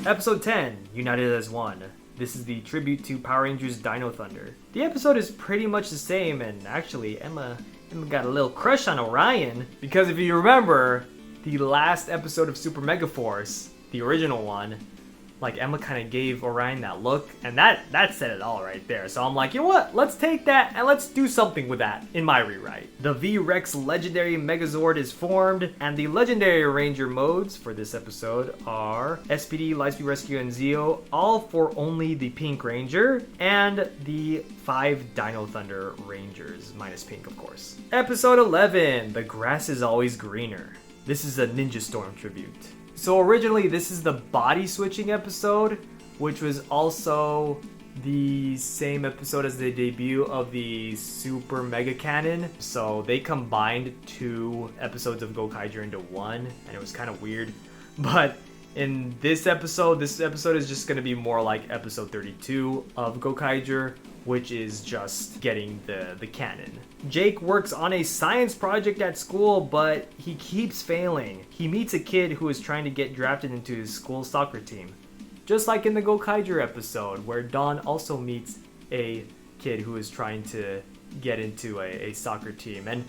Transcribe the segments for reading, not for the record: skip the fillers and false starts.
Episode 10, United as One. This is the tribute to Power Rangers Dino Thunder. The episode is pretty much the same, and actually Emma got a little crush on Orion, because if you remember, the last episode of Super Megaforce, the original one, like Emma kind of gave Orion that look, and that said it all right there. So I'm like, you know what? Let's take that and let's do something with that in my rewrite. The V-Rex Legendary Megazord is formed, and the Legendary Ranger modes for this episode are SPD, Lightspeed Rescue, and Zeo, all for only the Pink Ranger, and the 5 Dino Thunder Rangers, minus Pink, of course. Episode 11, The Grass is Always Greener. This is a Ninja Storm tribute. So originally this is the body switching episode, which was also the same episode as the debut of the Super Mega Cannon. So they combined 2 episodes of Gokaiger into one, and it was kind of weird. But in this episode is just going to be more like episode 32 of Gokaiger, which is just getting the cannon. Jake works on a science project at school, but he keeps failing. He meets a kid who is trying to get drafted into his school soccer team. Just like in the Gokaiger episode, where Dawn also meets a kid who is trying to get into a soccer team. And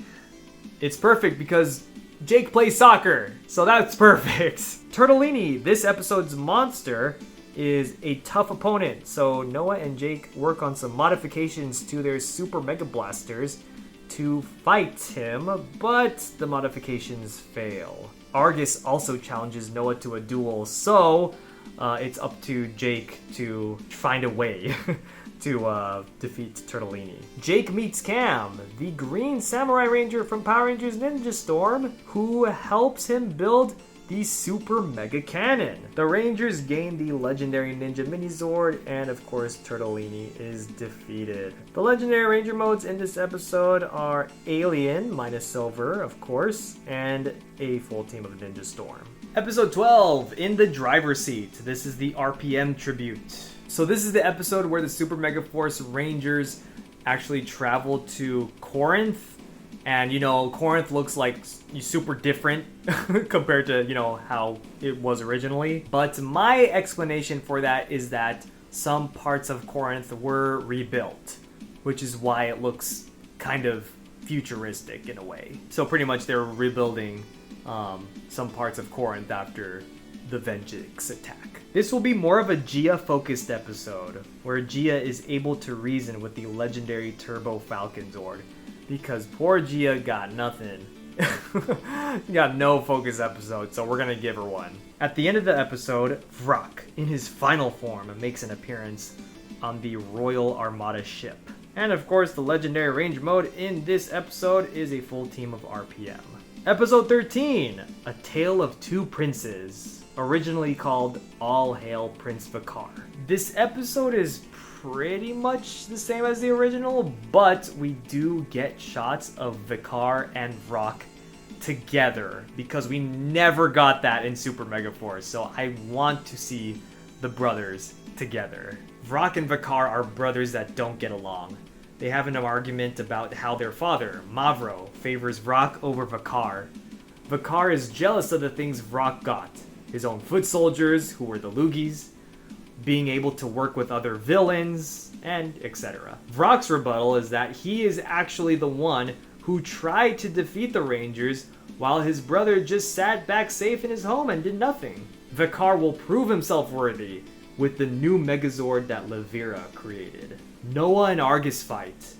it's perfect because Jake plays soccer, so that's perfect. Turtellini, this episode's monster, is a tough opponent, so Noah and Jake work on some modifications to their Super Mega Blasters to fight him, but the modifications fail. Argus also challenges Noah to a duel, so it's up to Jake to find a way to defeat Turtellini. Jake meets Cam, the Green Samurai Ranger from Power Rangers Ninja Storm, who helps him build the Super Mega Cannon. The Rangers gain the Legendary Ninja Minizord, and of course Turtellini is defeated. The Legendary Ranger modes in this episode are Alien, minus Silver, of course, and a full team of Ninja Storm. Episode 12, In the Driver's Seat. This is the RPM tribute. So this is the episode where the Super Megaforce Rangers actually travel to Corinth. And, you know, Corinth looks like super different compared to, you know, how it was originally. But my explanation for that is that some parts of Corinth were rebuilt, which is why it looks kind of futuristic in a way. So pretty much they're rebuilding some parts of Corinth after the Vengeance attack. This will be more of a Gia-focused episode, where Gia is able to reason with the legendary Turbo Falcon Zord. Because poor Gia got nothing. Got no focus episode, so we're gonna give her one. At the end of the episode, Vrock, in his final form, makes an appearance on the Royal Armada ship. And of course, the Legendary Range mode in this episode is a full team of RPM. Episode 13, A Tale of Two Princes, originally called All Hail Prince Vakar. This episode is pretty much the same as the original, but we do get shots of Vakar and Vrock together, because we never got that in Super Megaforce, so I want to see the brothers together. Vrock and Vakar are brothers that don't get along. They have an argument about how their father, Mavro, favors Vrock over Vakar. Vakar is jealous of the things Vrock got. His own foot soldiers, who were the Loogies, being able to work with other villains, and etc. Vrock's rebuttal is that he is actually the one who tried to defeat the Rangers, while his brother just sat back safe in his home and did nothing. Vakar will prove himself worthy with the new Megazord that Levira created. Noah and Argus fight.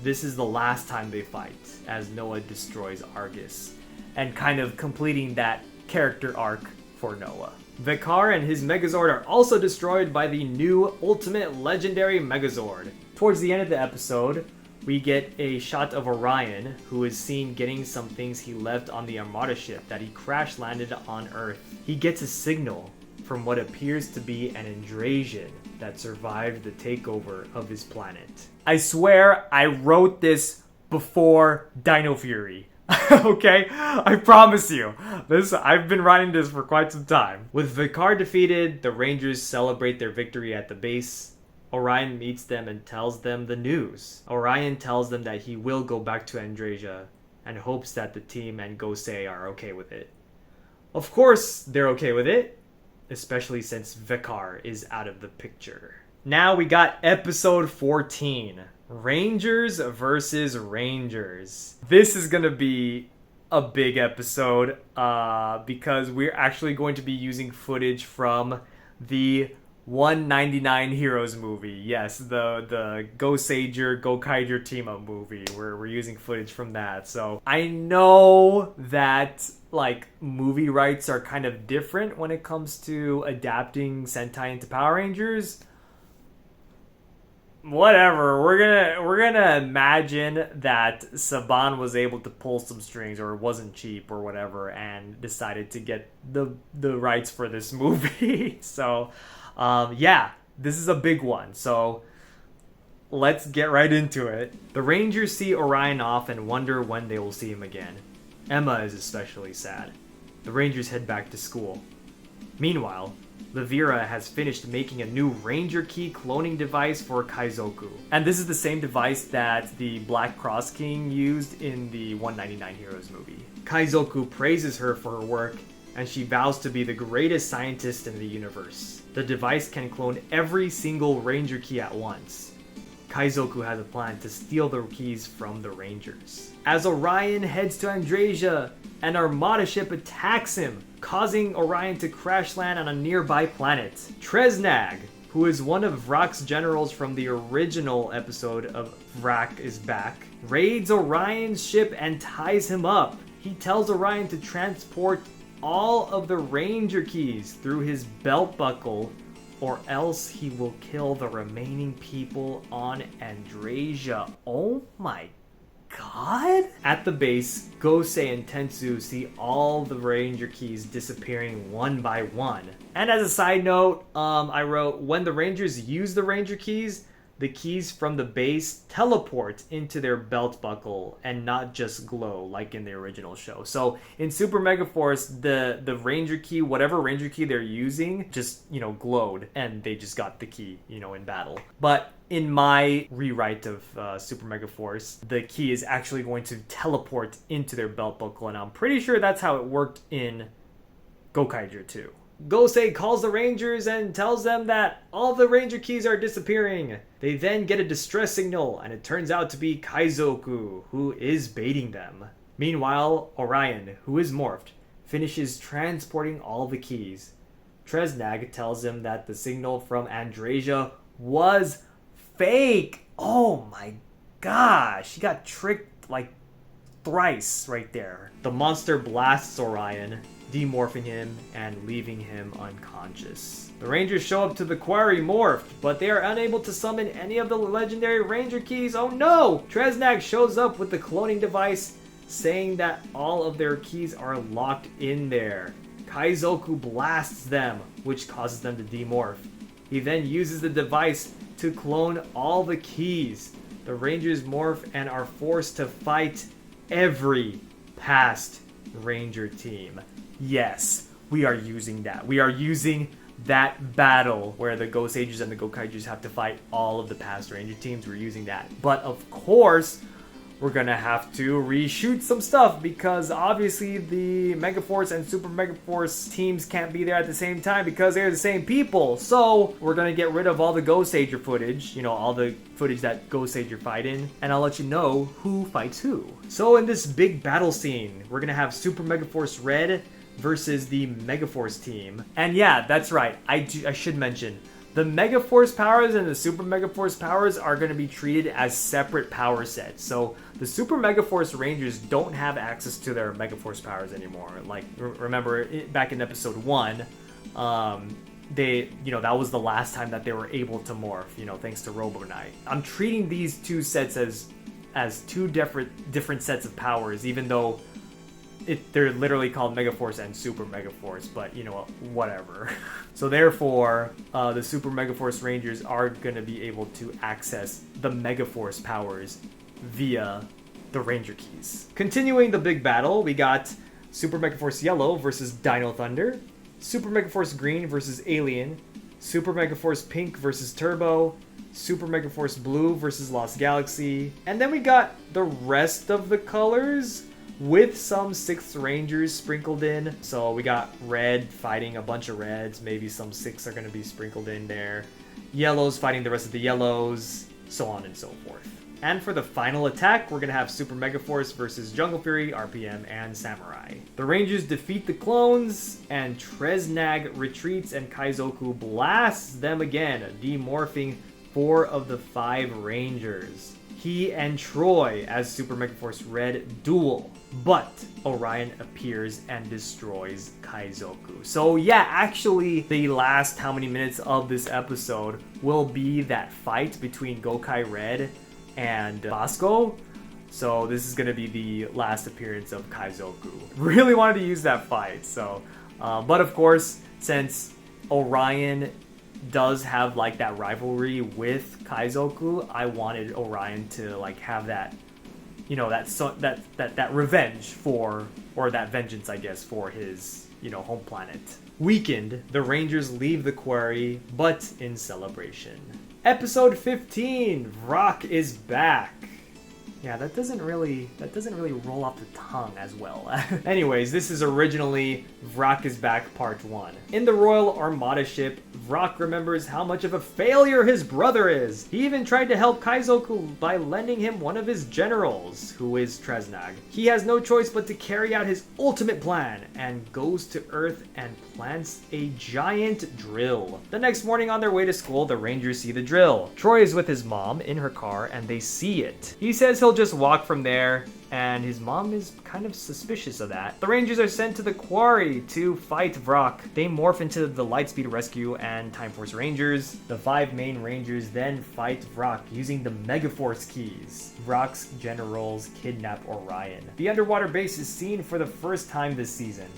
This is the last time they fight, as Noah destroys Argus, and kind of completing that character arc for Noah. Vakar and his Megazord are also destroyed by the new Ultimate Legendary Megazord. Towards the end of the episode, we get a shot of Orion, who is seen getting some things he left on the Armada ship that he crash landed on Earth. He gets a signal from what appears to be an Andrasian that survived the takeover of his planet. I swear I wrote this before Dino Fury. Okay? I promise you. I've been writing this for quite some time. With Vakar defeated, the Rangers celebrate their victory at the base. Orion meets them and tells them the news. Orion tells them that he will go back to Andrasia and hopes that the team and Gosei are okay with it. Of course they're okay with it. especially since Vikar is out of the picture. Now we got episode 14, Rangers versus Rangers. This is gonna be a big episode because we're actually going to be using footage from the 199 Heroes movie. Yes, the Go Sager, Go Kaiger team up movie. We're using footage from that. So I know that like movie rights are kind of different when it comes to adapting Sentai into Power Rangers. Whatever, we're gonna imagine that Saban was able to pull some strings, or wasn't cheap or whatever, and decided to get the rights for this movie. So yeah, this is a big one. So let's get right into it. The Rangers see Orion off and wonder when they will see him again. Emma is especially sad. The Rangers head back to school. Meanwhile, Levira has finished making a new Ranger Key cloning device for Kaizoku. And this is the same device that the Black Cross King used in the 199 Heroes movie. Kaizoku praises her for her work, and she vows to be the greatest scientist in the universe. The device can clone every single Ranger Key at once. Kaizoku has a plan to steal the keys from the Rangers. As Orion heads to Andrasia, an Armada ship attacks him, causing Orion to crash land on a nearby planet. Tresnag, who is one of Vrak's generals from the original episode of Vrak is Back, raids Orion's ship and ties him up. He tells Orion to transport all of the Ranger keys through his belt buckle, or else he will kill the remaining people on Andrasia. Oh my god? At the base, Gosei and Tensu see all the Ranger keys disappearing one by one. And as a side note, I wrote, when the Rangers use the Ranger keys, the keys from the base teleport into their belt buckle and not just glow like in the original show. So in Super Megaforce, the Ranger key, whatever Ranger key they're using, just, glowed and they just got the key, in battle. But in my rewrite of Super Megaforce, the key is actually going to teleport into their belt buckle, and I'm pretty sure that's how it worked in Gokaiger 2. Gosei calls the Rangers and tells them that all the Ranger keys are disappearing. They then get a distress signal, and it turns out to be Kaizoku, who is baiting them. Meanwhile, Orion, who is morphed, finishes transporting all the keys. Tresnag tells him that the signal from Andrasia was fake. Oh my gosh, he got tricked like thrice right there. The monster blasts Orion, demorphing him and leaving him unconscious. The Rangers show up to the quarry morphed, but they are unable to summon any of the legendary Ranger keys. Oh no! Tresnag shows up with the cloning device, saying that all of their keys are locked in there. Kaizoku blasts them, which causes them to demorph. He then uses the device to clone all the keys. The Rangers morph and are forced to fight every past Ranger team. Yes, we are using that. We are using that battle where the Go Sages and the Go Kaijus have to fight all of the past Ranger teams. We're using that. But of course, we're gonna have to reshoot some stuff because obviously the Megaforce and Super Megaforce teams can't be there at the same time because they're the same people. So we're gonna get rid of all the Go Sager footage, all the footage that Go Sager fight in, and I'll let you know who fights who. So in this big battle scene, we're gonna have Super Megaforce Red versus the Megaforce team. And yeah, that's right, I should mention, the Megaforce powers and the Super Megaforce powers are going to be treated as separate power sets. So the Super Megaforce Rangers don't have access to their Megaforce powers anymore. Like, remember, back in episode 1, they, that was the last time that they were able to morph, thanks to Robo Knight. I'm treating these two sets as two different sets of powers, even though they're literally called Megaforce and Super Megaforce, but whatever. So therefore, the Super Megaforce Rangers are going to be able to access the Megaforce powers via the Ranger keys. Continuing the big battle, we got Super Megaforce Yellow versus Dino Thunder, Super Megaforce Green versus Alien, Super Megaforce Pink versus Turbo, Super Megaforce Blue versus Lost Galaxy, and then we got the rest of the colors. with some 6th Rangers sprinkled in. So we got red fighting a bunch of reds. Maybe some 6 are going to be sprinkled in there. Yellows fighting the rest of the yellows, so on and so forth. And for the final attack, we're going to have Super Megaforce versus Jungle Fury, RPM, and Samurai. The Rangers defeat the clones, and Tresnag retreats and Kaizoku blasts them again, demorphing 4 of the 5 Rangers. He and Troy as Super Megaforce Red duel, but Orion appears and destroys Kaizoku. So yeah, actually the last how many minutes of this episode will be that fight between Gokai Red and Bosco. So this is going to be the last appearance of Kaizoku. Really wanted to use that fight. So, but of course, since Orion does have like that rivalry with Kaizoku, I wanted Orion to like have that, you know, that revenge for, or that vengeance, I guess, for his, you know, home planet. Weakened, the Rangers leave the quarry, but in celebration. Episode 15, Vrock is back. Yeah, that doesn't really roll off the tongue as well. Anyways, this is originally Vrock is Back Part 1. In the Royal Armada ship, Vrock remembers how much of a failure his brother is. He even tried to help Kaizoku by lending him one of his generals, who is Tresnag. He has no choice but to carry out his ultimate plan and goes to Earth and plants a giant drill. The next morning on their way to school, the Rangers see the drill. Troy is with his mom in her car and they see it. He says he'll just walk from there, and his mom is kind of suspicious of that. The Rangers are sent to the quarry to fight Vrock. They morph into the Lightspeed Rescue and Time Force Rangers. The 5 main Rangers then fight Vrock using the Megaforce keys. Vrock's generals kidnap Orion. The underwater base is seen for the first time this season.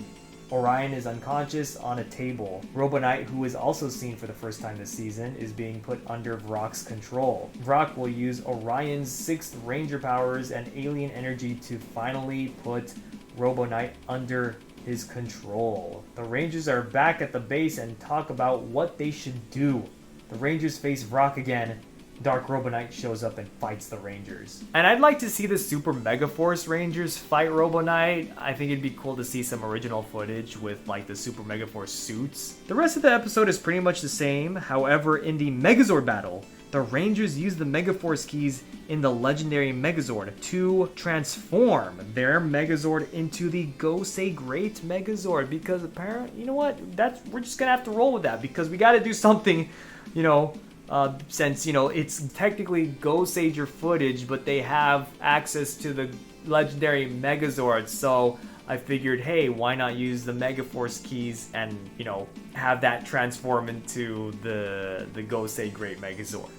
Orion is unconscious on a table. Robo Knight, who is also seen for the first time this season, is being put under Vrock's control. Vrock will use Orion's 6th Ranger powers and alien energy to finally put Robo Knight under his control. The Rangers are back at the base and talk about what they should do. The Rangers face Vrock again. Dark Robo Knight shows up and fights the Rangers. And I'd like to see the Super Megaforce Rangers fight Robo Knight. I think it'd be cool to see some original footage with like the Super Megaforce suits. The rest of the episode is pretty much the same. However, in the Megazord battle, the Rangers use the Megaforce keys in the legendary Megazord to transform their Megazord into the Gosei Great Megazord, because apparently, you know what, we're just gonna have to roll with that, because we gotta do something, you know, since, you know, it's technically Gosager footage, but they have access to the legendary Megazord, so I figured, hey, why not use the Megaforce keys and, you know, have that transform into the Gosei Great Megazord.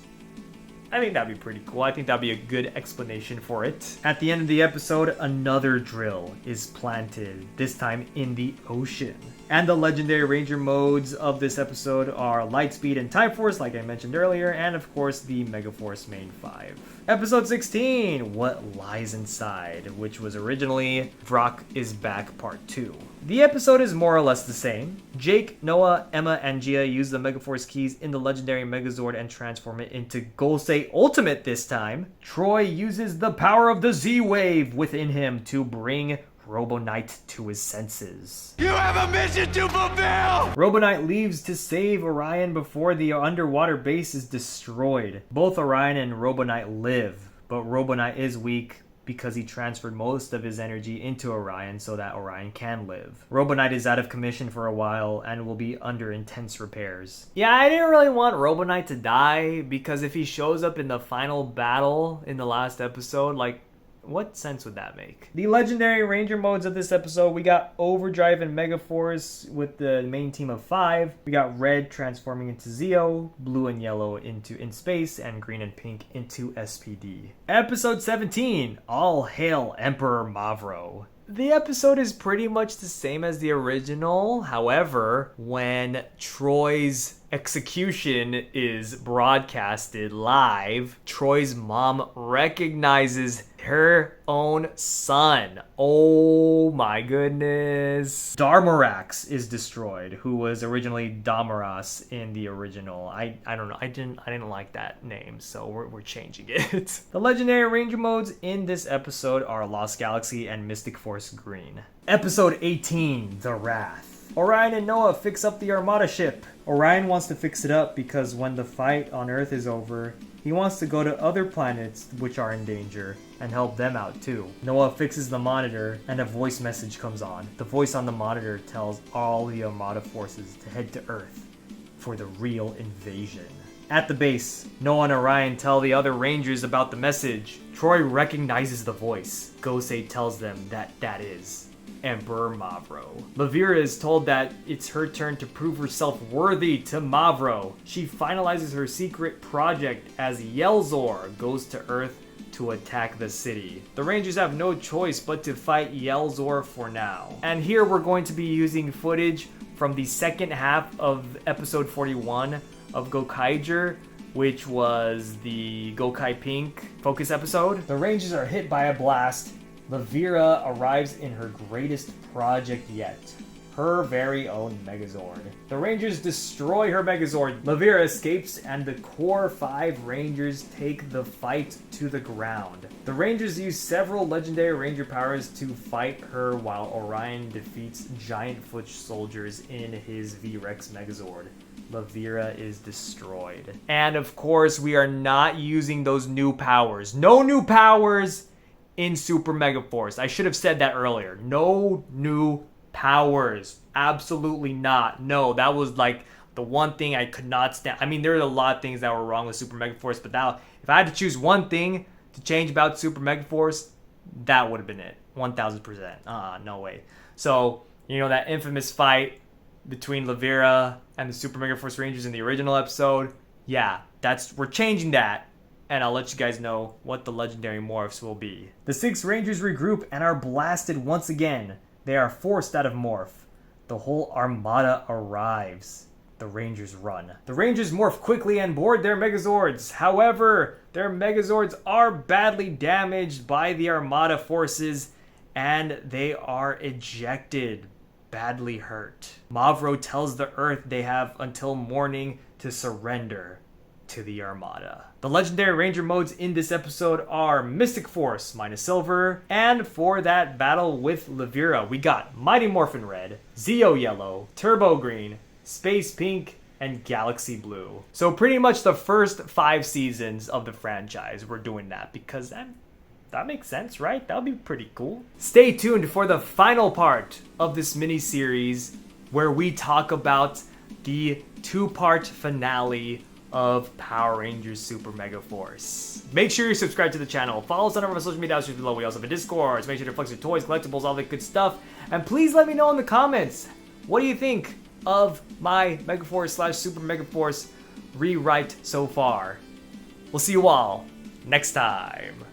I think that'd be pretty cool. I think that'd be a good explanation for it. At the end of the episode, another drill is planted, this time in the ocean. And the legendary ranger modes of this episode are Lightspeed and Time Force, like I mentioned earlier, and of course the Megaforce Main 5. Episode 16, What Lies Inside, which was originally Vrock is Back Part 2. The episode is more or less the same. Jake, Noah, Emma, and Gia use the Megaforce keys in the legendary Megazord and transform it into Gosei Ultimate this time. Troy uses the power of the Z-Wave within him to bring Robo Knight to his senses. You have a mission to fulfill! Robo Knight leaves to save Orion before the underwater base is destroyed. Both Orion and Robo Knight live, but Robo Knight is weak because he transferred most of his energy into Orion so that Orion can live. Robo Knight is out of commission for a while and will be under intense repairs. Yeah, I didn't really want Robo Knight to die, because if he shows up in the final battle in the last episode, like, what sense would that make? The legendary ranger modes of this episode, we got Overdrive and Megaforce with the main team of 5. We got Red transforming into Zeo, Blue and Yellow into In Space, and Green and Pink into SPD. Episode 17, All Hail Emperor Mavro. The episode is pretty much the same as the original. However, when Troy's execution is broadcasted live, Troy's mom recognizes her own son. Oh my goodness. Darmarax is destroyed, who was originally Damaras in the original. I don't know. I didn't like that name, so we're changing it. The legendary ranger modes in this episode are Lost Galaxy and Mystic Force Green. Episode 18, The Wrath. Orion and Noah fix up the Armada ship. Orion wants to fix it up because when the fight on Earth is over, he wants to go to other planets which are in danger and help them out too. Noah fixes the monitor and a voice message comes on. The voice on the monitor tells all the Armada forces to head to Earth for the real invasion. At the base, Noah and Orion tell the other Rangers about the message. Troy recognizes the voice. Gosei tells them that is Emperor Mavro. Lavira is told that it's her turn to prove herself worthy to Mavro. She finalizes her secret project as Yelzor goes to Earth to attack the city. The Rangers have no choice but to fight Yelzor for now. And here we're going to be using footage from the second half of episode 41 of Gokaiger, which was the Gokai Pink focus episode. The Rangers are hit by a blast. Lavira arrives in her greatest project yet, her very own Megazord. The Rangers destroy her Megazord. Lavira escapes and the core 5 Rangers take the fight to the ground. The Rangers use several legendary Ranger powers to fight her while Orion defeats giant foot soldiers in his V-Rex Megazord. Lavira is destroyed. And of course, we are not using those new powers. No new powers in Super Megaforce. I should have said that earlier. No new powers. Absolutely not. No, that was like the one thing I could not stand. I mean, there are a lot of things that were wrong with Super Megaforce, but that, if I had to choose one thing to change about Super Megaforce, that would have been it. 1000%. No way. So, you know, that infamous fight between Lavira and the Super Megaforce Rangers in the original episode, yeah, we're changing that. And I'll let you guys know what the legendary morphs will be. The 6 Rangers regroup and are blasted once again. They are forced out of morph. The whole Armada arrives. The Rangers run. The Rangers morph quickly and board their Megazords. However, their Megazords are badly damaged by the Armada forces and they are ejected, badly hurt. Mavro tells the Earth they have until morning to surrender to the Armada. The legendary Ranger modes in this episode are Mystic Force -Silver, and for that battle with Lavira, we got Mighty Morphin Red, Zeo Yellow, Turbo Green, Space Pink, and Galaxy Blue. So pretty much the first 5 seasons of the franchise, we're doing that because that makes sense, right? That would be pretty cool. Stay tuned for the final part of this mini-series where we talk about the 2-part finale of Power Rangers Super Megaforce. Make sure you subscribe to the channel. Follow us on our social media outlets below. We also have a Discord. So make sure to flex your toys, collectibles, all that good stuff. And please let me know in the comments, what do you think of my Megaforce / Super Megaforce rewrite so far? We'll see you all next time.